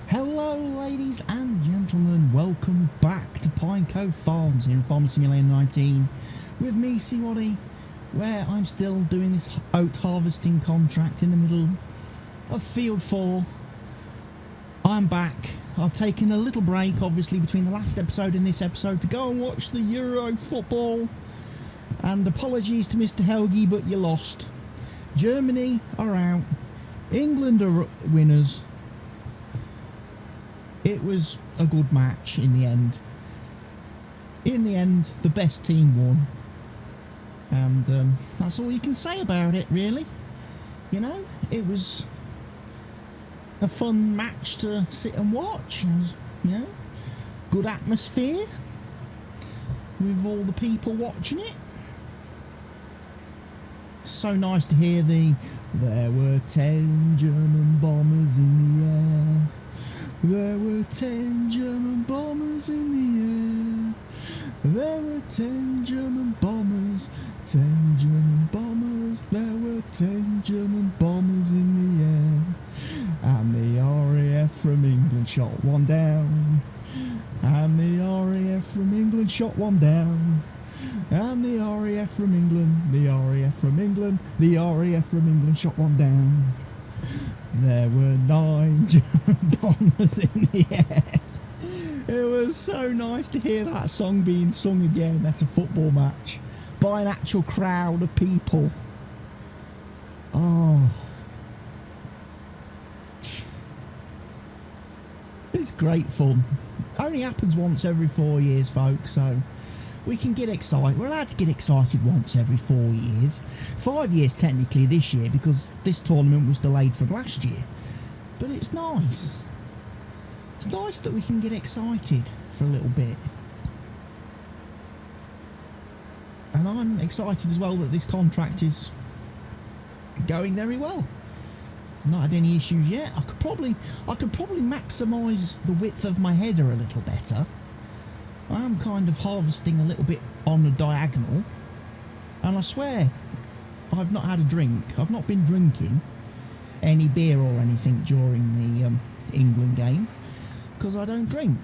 Hello ladies and gentlemen, welcome back to Pine Cove Farms here in Farming Simulator 19 with me, CWATTYESO, where I'm still doing this oat harvesting contract in the middle of Field 4. I'm back. I've taken a little break obviously between the last episode and this episode to go and watch the Euro football, and apologies to Mr. Helgi, but you lost. Germany are out, England are winners. It was a good match in the end. In the end, the best team won. And that's all you can say about it, really. You know, it was a fun match to sit and watch. You know, good atmosphere with all the people watching it. So nice to hear there were 10 German bombers in the air. There were 10 German bombers in the air. There were 10 German bombers, 10 German bombers. There were 10 German bombers in the air. And the RAF from England shot one down. And the RAF from England shot one down. And the RAF from England, the RAF from England, the RAF from England shot one down. There were 9 German bombers in the air. It was so nice to hear that song being sung again at a football match by an actual crowd of people. Oh, it's great fun. Only happens once every 4 years, folks, so we can get excited. We're allowed to get excited once every 4 years. 5 years technically this year, because this tournament was delayed from last year. But it's nice. It's nice that we can get excited for a little bit. And I'm excited as well that this contract is going very well. Not had any issues yet. I could probably maximise the width of my header a little better. I am kind of harvesting a little bit on the diagonal, and I swear I've not had a drink. I've not been drinking any beer or anything during the England game, because I don't drink.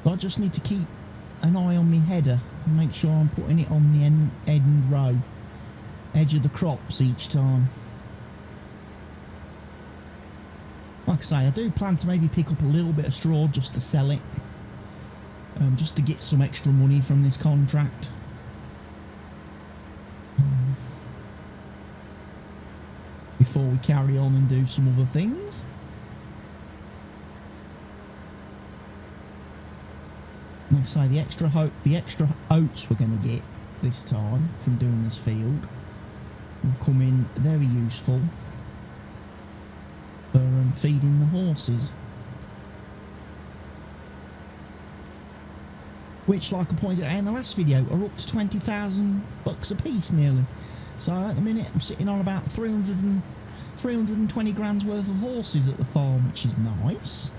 I just need to keep an eye on my header and make sure I'm putting it on the end row, edge of the crops each time. Like I say, I do plan to maybe pick up a little bit of straw just to sell it, just to get some extra money from this contract. Before we carry on and do some other things. Like I say, the extra oats we're going to get this time from doing this field will come in very useful for feeding the horses, which, like I pointed out in the last video, are up to 20,000 bucks a piece nearly. So at the minute I'm sitting on about 320 grand's worth of horses at the farm, which is nice.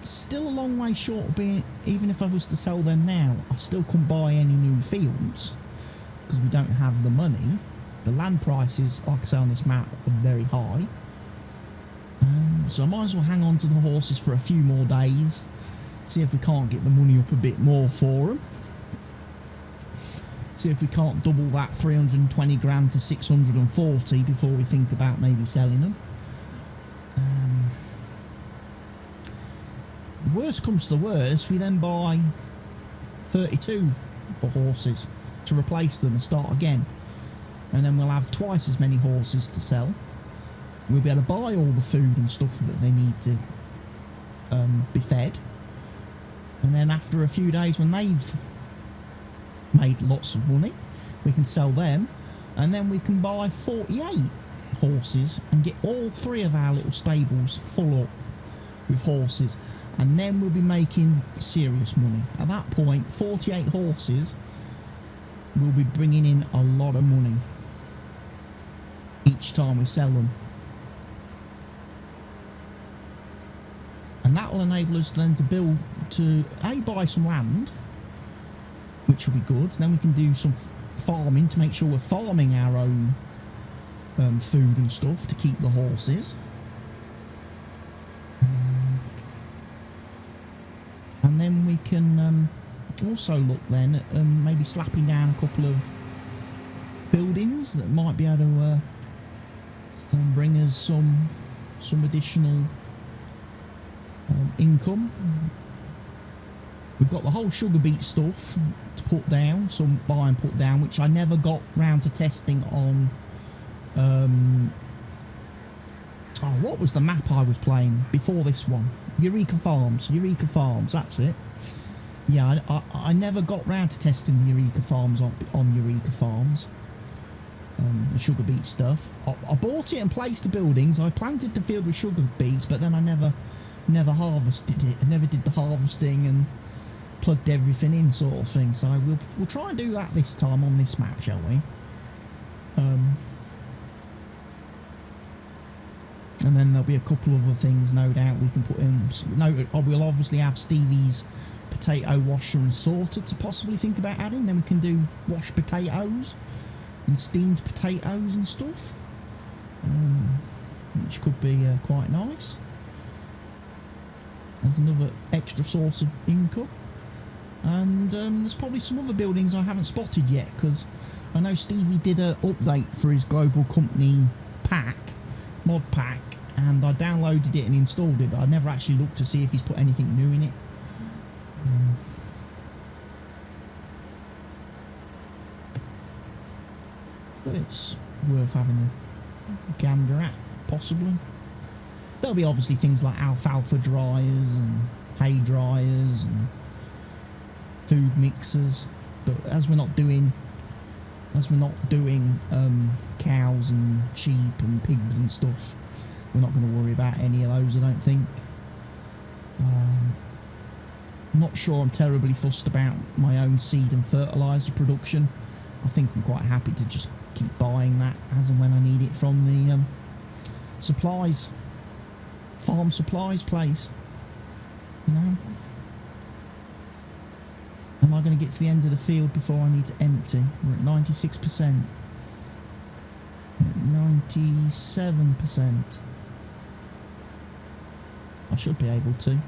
Still a long way short of being, even if I was to sell them now, I still couldn't buy any new fields because we don't have the money. The land prices, like I say, on this map are very high. So I might as well hang on to the horses for a few more days, see if we can't get the money up a bit more for them. See if we can't double that 320 grand to 640 before we think about maybe selling them. Worst comes to worst, we then buy 32 horses to replace them and start again. And then we'll have twice as many horses to sell. We'll be able to buy all the food and stuff that they need to be fed. And then after a few days, when they've made lots of money, we can sell them. And then we can buy 48 horses and get all 3 of our little stables full up with horses. And then we'll be making serious money. At that point, 48 horses will be bringing in a lot of money each time we sell them. And that will enable us then to buy some land, which will be good. So then we can do some farming to make sure we're farming our own food and stuff to keep the horses. And then we can also look then at maybe slapping down a couple of buildings that might be able to bring us some additional income. We've got the whole sugar beet stuff to put down, some buy and put down, which I never got round to testing on. Oh, what was the map I was playing before this one? Eureka Farms, that's it. Yeah, I never got round to testing the Eureka Farms on Eureka Farms. The sugar beet stuff. I bought it and placed the buildings. I planted the field with sugar beets, but then I never harvested it. I never did the harvesting and plugged everything in, sort of thing. So we'll try and do that this time on this map, shall we? And then there'll be a couple of other things, no doubt, we can put in. We'll obviously have Stevie's potato washer and sorter to possibly think about adding. Then we can do washed potatoes and steamed potatoes and stuff, which could be quite nice. There's another extra source of income. And there's probably some other buildings I haven't spotted yet, because I know Stevie did an update for his global company pack, mod pack, and I downloaded it and installed it, but I never actually looked to see if he's put anything new in it. But it's worth having a gander at, possibly. There'll be obviously things like alfalfa dryers and hay dryers and food mixers, but as we're not doing cows and sheep and pigs and stuff, we're not going to worry about any of those, I don't think. I'm not sure I'm terribly fussed about my own seed and fertiliser production. I think I'm quite happy to just keep buying that as and when I need it from the farm supplies place. You know? Am I going to get to the end of the field before I need to empty? We're at 96%. 97%. I should be able to.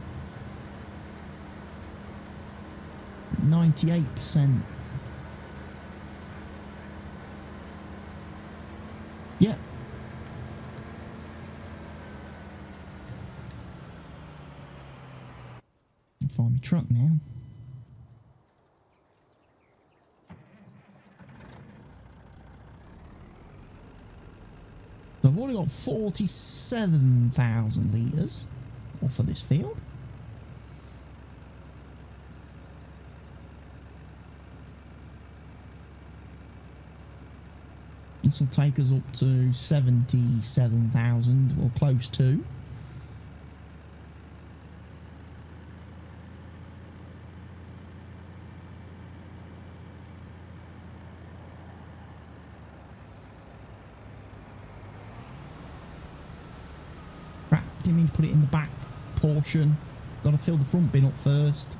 98%. Yeah. I'll find my truck now. So I've already got 47,000 litres off of this field. This will take us up to 77,000, or close to. Crap, didn't mean to put it in the back portion. Got to fill the front bin up first.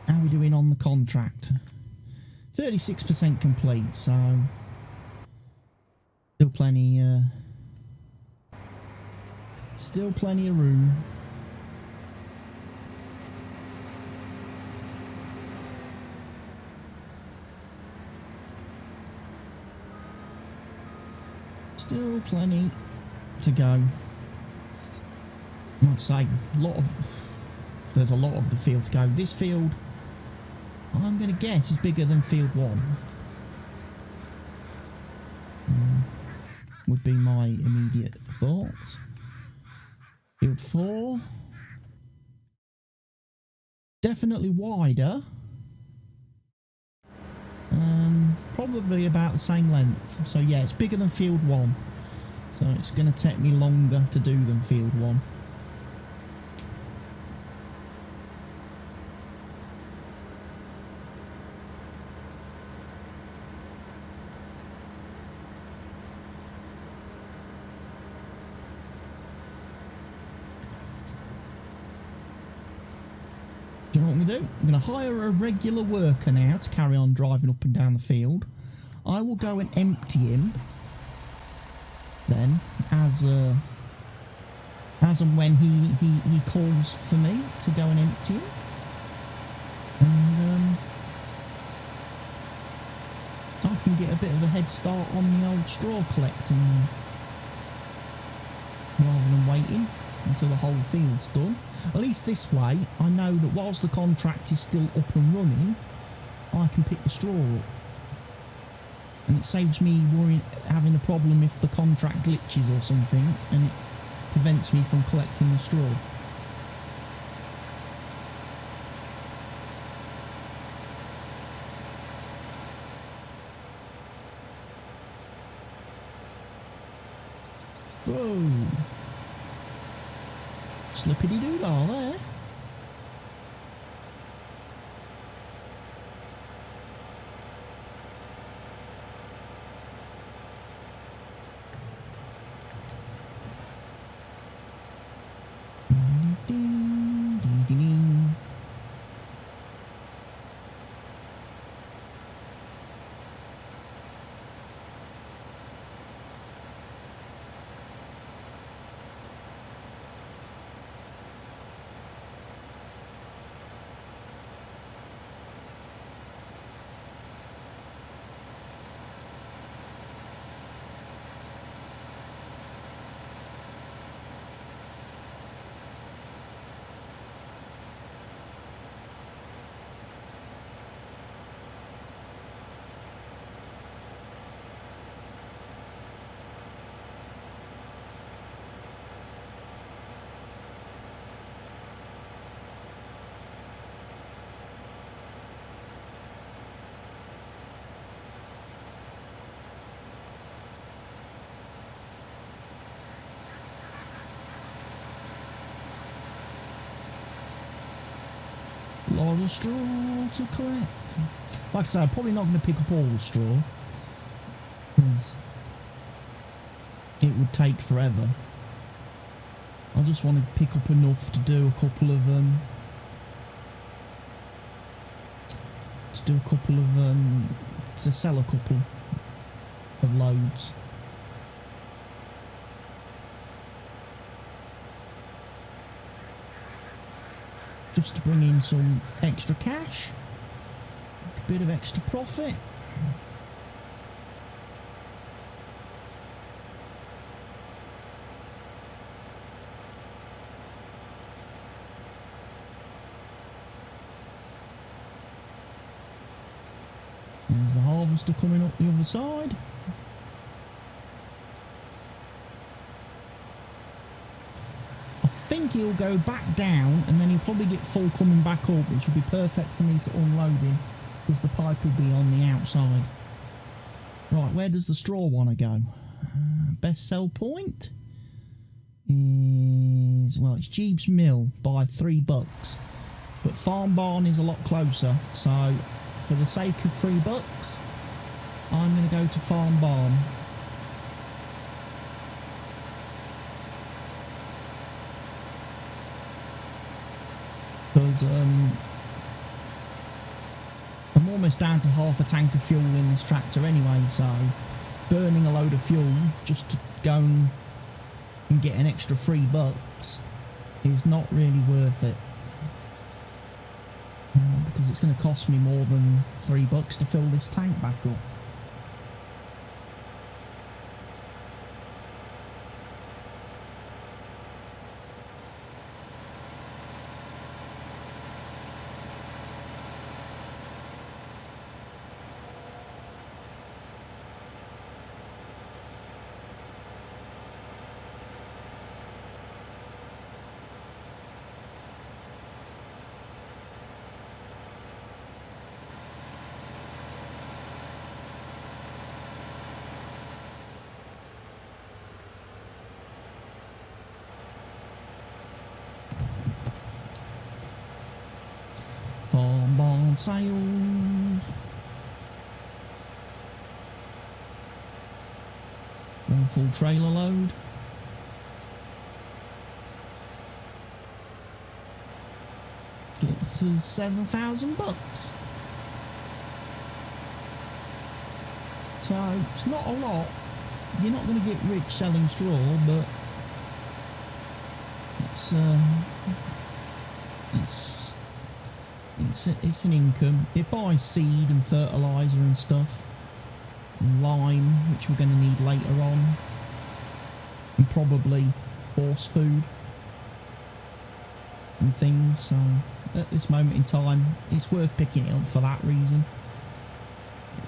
How are we doing on the contract? 36% complete, so still plenty of room. Still plenty to go. I'd say there's a lot of the field to go. This field, I'm going to guess, is bigger than field 1. Would be my immediate thoughts. Field 4, definitely wider. Probably about the same length. So yeah, it's bigger than field 1. So it's going to take me longer to do than field 1. you know what I'm going to do? I'm going to hire a regular worker now to carry on driving up and down the field. I will go and empty him then, as and when he calls for me to go and empty him. And I can get a bit of a head start on the old straw collecting then, rather than waiting until the whole field's done. At least this way, I know that whilst the contract is still up and running, I can pick the straw up. And it saves me having a problem if the contract glitches or something, and it prevents me from collecting the straw. Whoa! Slippity-doo-dah there. Lot of straw to collect. Like I say, I'm probably not going to pick up all the straw, because it would take forever. I just want to pick up enough to do a couple of to sell a couple of loads. Just to bring in some extra cash, a bit of extra profit. There's the harvester coming up the other side. I think he'll go back down, and then he'll probably get full coming back up, which will be perfect for me to unload him, because the pipe will be on the outside. Right, where does the straw want to go? Best sell point is, well, it's Jeeves Mill by $3, but Farm Barn is a lot closer, so for the sake of $3, I'm going to go to Farm Barn. Because I'm almost down to half a tank of fuel in this tractor anyway, so burning a load of fuel just to go and get an extra $3 is not really worth it. Because it's going to cost me more than $3 to fill this tank back up. Farm Barn sales. One full trailer load. gets us $7,000. So it's not a lot. You're not going to get rich selling straw, but it's an income. It buys seed and fertiliser and stuff, and lime, which we're going to need later on, and probably horse food and things. So at this moment in time, it's worth picking it up for that reason.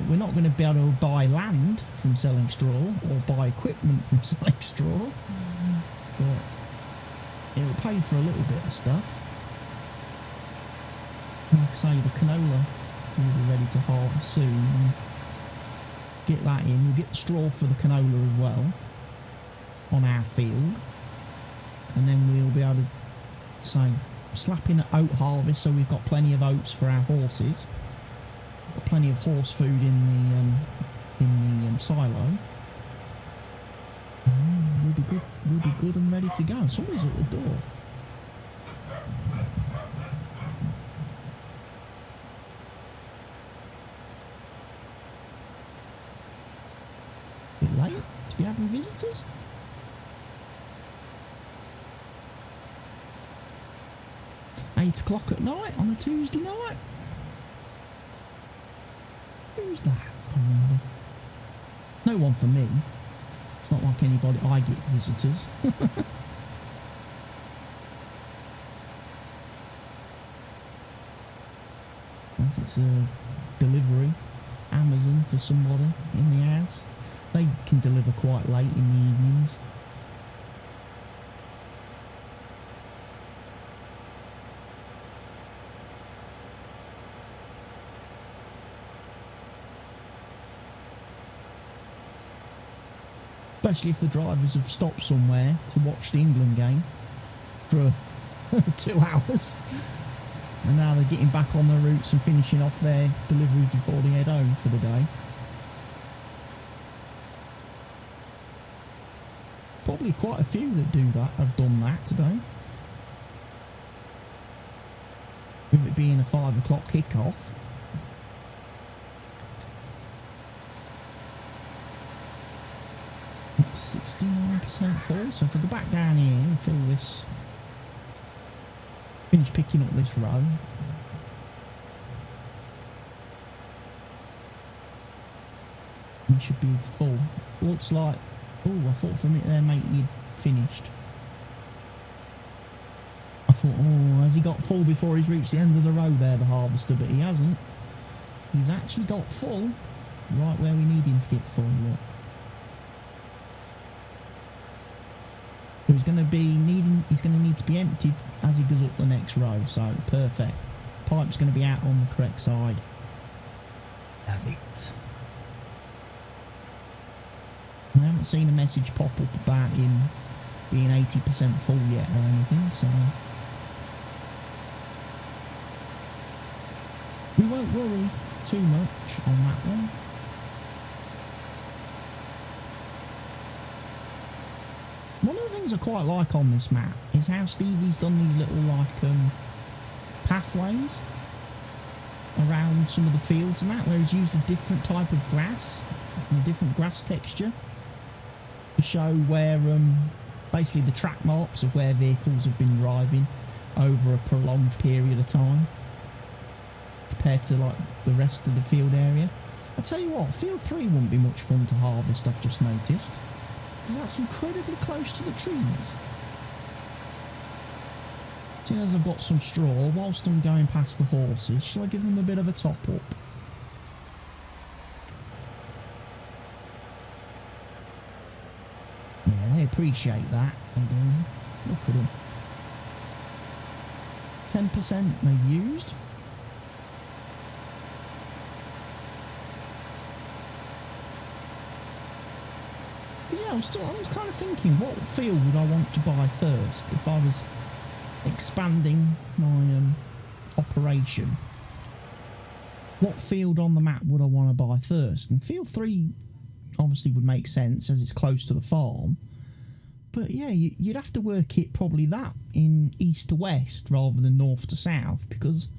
We're not going to be able to buy land from selling straw or buy equipment from selling straw, but it'll pay for a little bit of stuff. Like I say, the canola will be ready to harvest soon, and get that in. We'll get the straw for the canola as well on our field, and then we'll be able to say slap in an oat harvest, so we've got plenty of oats for our horses. Got plenty of horse food in the silo. We'll be good. We'll be good and ready to go. Somebody's at the door. Bit late to be having visitors. £8 at night on a Tuesday night. Who's that? I wonder. No one for me. It's not like anybody. I get visitors. It's a delivery, Amazon for somebody in the house. They can deliver quite late in the evenings. Especially if the drivers have stopped somewhere to watch the England game for 2 hours. And now they're getting back on their routes and finishing off their delivery before they head home for the day. Probably quite a few that do that have done that today. With it being a 5 o'clock kickoff. Up to 69% full. So if I go back down here and fill this, finish picking up this row. We should be full. Looks like, oh, I thought for a minute there, mate, you'd finished. I thought, oh, has he got full before he's reached the end of the row there, the harvester? But he hasn't. He's actually got full right where we need him to get full. Look. So he's going to need to be emptied as he goes up the next row. So perfect. Pipe's going to be out on the correct side. Have it. I haven't seen a message pop up about him being 80% full yet or anything, so we won't worry too much on that one. One of the things I quite like on this map is how Stevie's done these little like pathways around some of the fields and that, where he's used a different type of grass and a different grass texture to show where basically the track marks of where vehicles have been driving over a prolonged period of time compared to like the rest of the field area. I tell you what, field 3 wouldn't be much fun to harvest, I've just noticed, because that's incredibly close to the trees. Seeing as I've got some straw, whilst I'm going past the horses, shall I give them a bit of a top up? Yeah, they appreciate that, they do. Look at them. 10% they've used. Yeah, I was kind of thinking, what field would I want to buy first if I was expanding my operation? What field on the map would I want to buy first? And field 3 obviously would make sense as it's close to the farm, But yeah, you'd have to work it probably that in east to west rather than north to south, because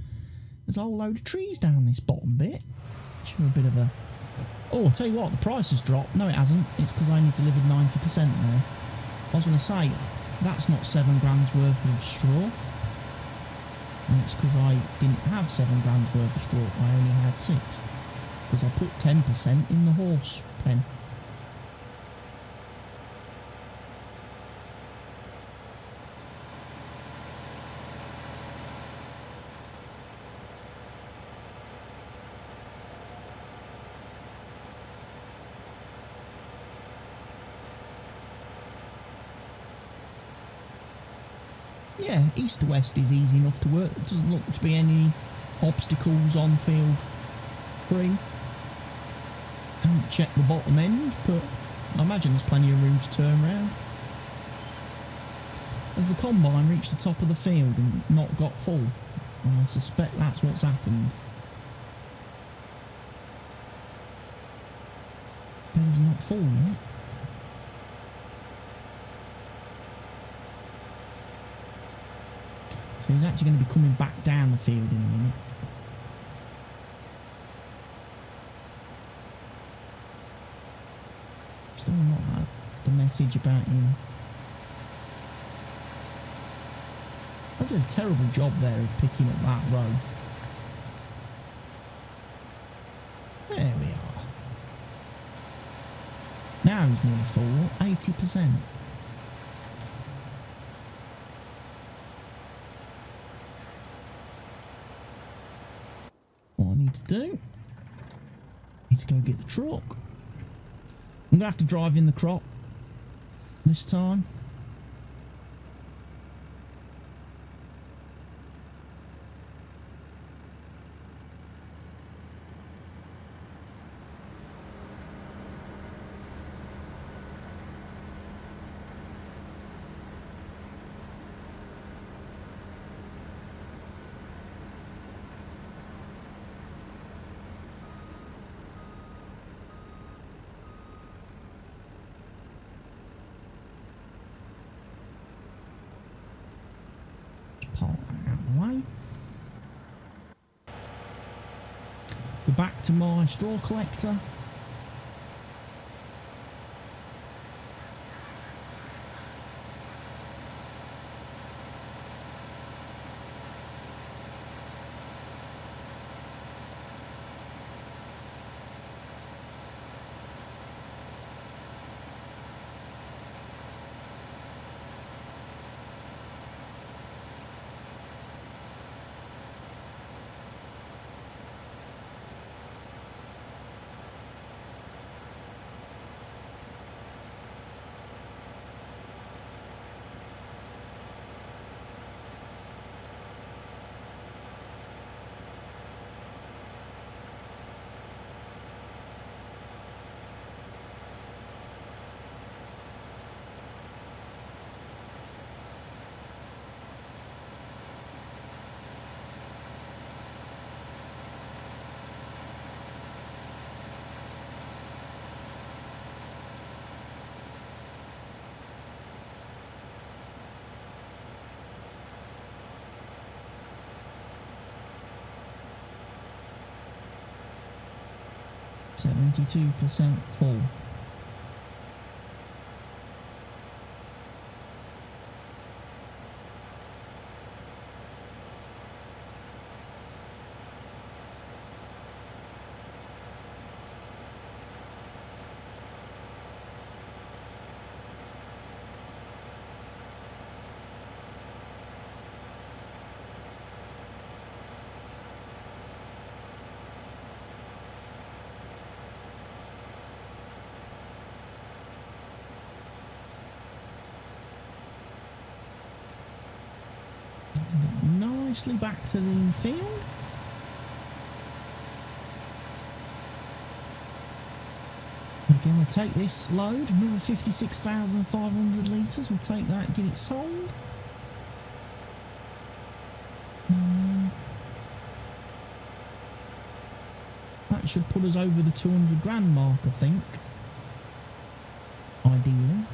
there's a whole load of trees down this bottom bit. Show a bit of a... Oh, I'll tell you what, the price has dropped. No, it hasn't. It's because I only delivered 90% there. I was going to say, that's not 7 grand's worth of straw. And it's because I didn't have 7 grand's worth of straw. I only had 6. Because I put 10% in the horse pen. Yeah, east to west is easy enough to work. There doesn't look to be any obstacles on field 3. Haven't checked the bottom end, but I imagine there's plenty of room to turn round. Has the combine reached the top of the field and not got full? I suspect that's what's happened. But it's not full yet. So he's actually going to be coming back down the field in a minute. Still not had the message about him. I did a terrible job there of picking up that row. There we are. Now he's nearly full, 80%. To do. Need to go get the truck. I'm gonna have to drive in the crop this time. Go back to my straw collector. %, full. Nicely back to the field. Again, we'll take this load, another 56,500 litres. We'll take that, get it sold. And that should put us over the 200 grand mark, I think. Ideally.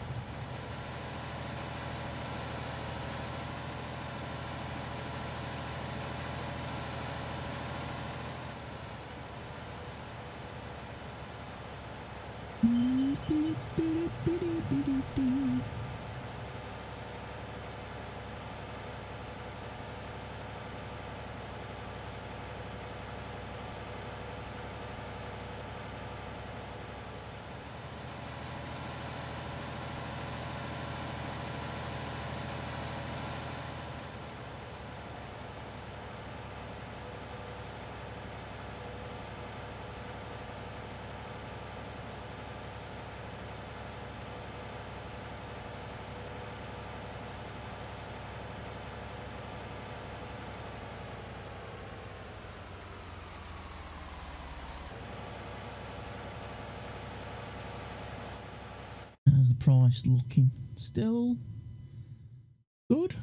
price looking? Still good.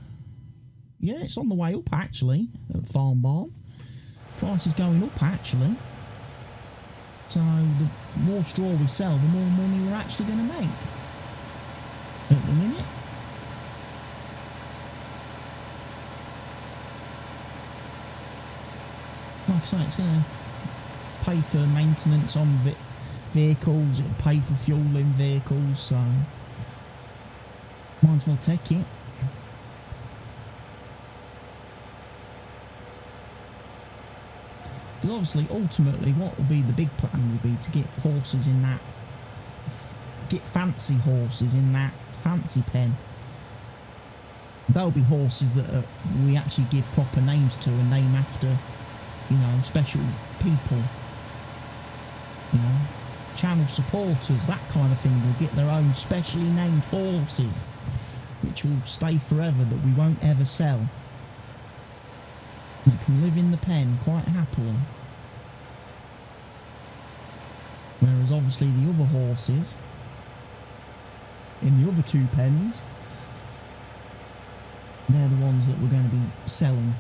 Yeah, it's on the way up actually at Farm Barn. Price is going up actually. So the more straw we sell, the more money we're actually going to make at the minute. Like I say, it's going to pay for maintenance on vehicles, it'll pay for fueling vehicles, so might as well take it. Because obviously, ultimately, what will be the big plan will be to get horses in that, get fancy horses in that fancy pen. There'll be horses that we actually give proper names to and name after, you know, special people. You know, channel supporters, that kind of thing, will get their own specially named horses, which will stay forever, that we won't ever sell. That can live in the pen quite happily. Whereas obviously the other horses in the other two pens, they're the ones that we're going to be selling.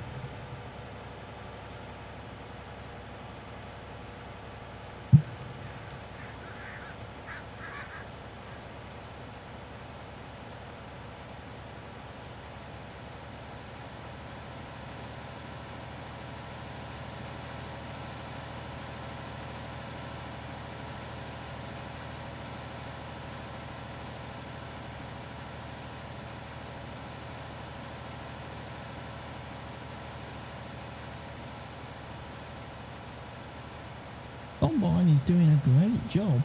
Combine is doing a great job.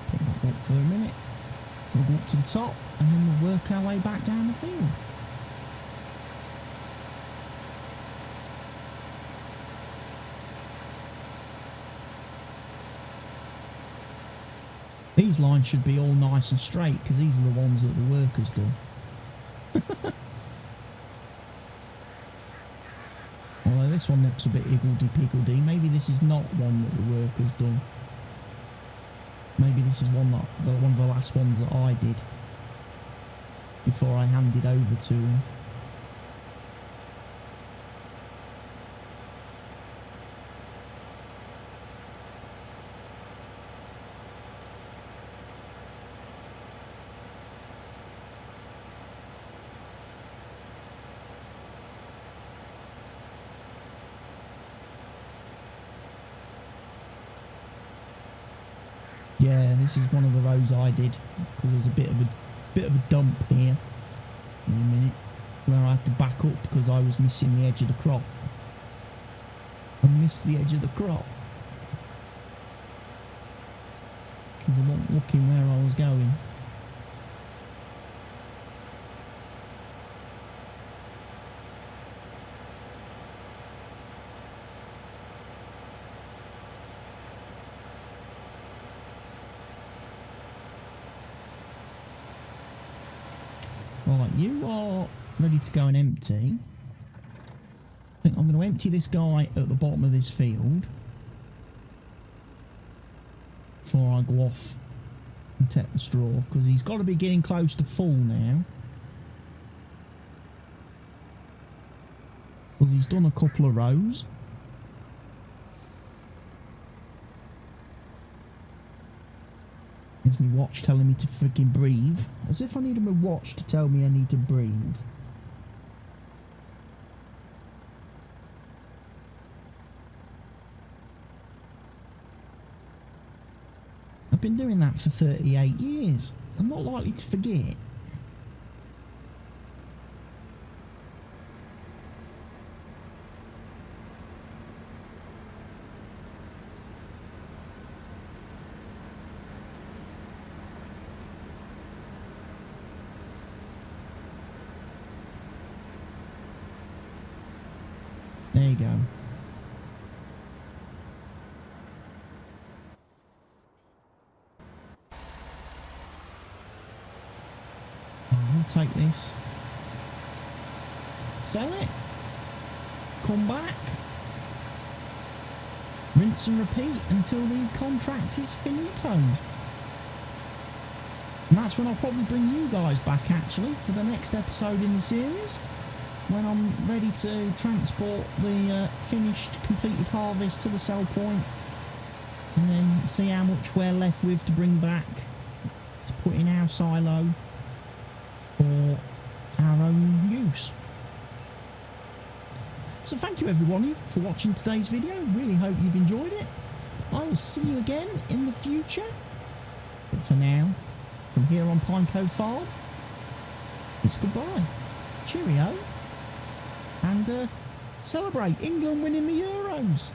Put that up for a minute. We'll go up to the top and then we'll work our way back down the field. These lines should be all nice and straight because these are the ones that the workers do. Although this one looks a bit higgledy-piggledy. Maybe this is not one that the workers done. Maybe this is one of the last ones that I did before I handed over to him. Yeah, this is one of the rows I did because there's a bit of a dump here in a minute where I had to back up because I was missing the edge of the crop. I missed the edge of the crop because I wasn't looking where I was going. Right, you are ready to go and empty. I think I'm going to empty this guy at the bottom of this field before I go off and take the straw, because he's got to be getting close to full now. Because he's done a couple of rows. There's my watch telling me to freaking breathe. As if I needed my watch to tell me I need to breathe. I've been doing that for 38 years. I'm not likely to forget. There you go. take this, sell it, come back, rinse and repeat until the contract is finito. And that's when I'll probably bring you guys back, actually, for the next episode in the series, when I'm ready to transport the finished, completed harvest to the sell point, and then see how much we're left with to bring back to put in our silo for our own use. So thank you everybody for watching today's video. Really hope you've enjoyed it. I will see you again in the future. But for now, from here on Pine Cove Farm, it's goodbye. Cheerio. And celebrate England winning the Euros.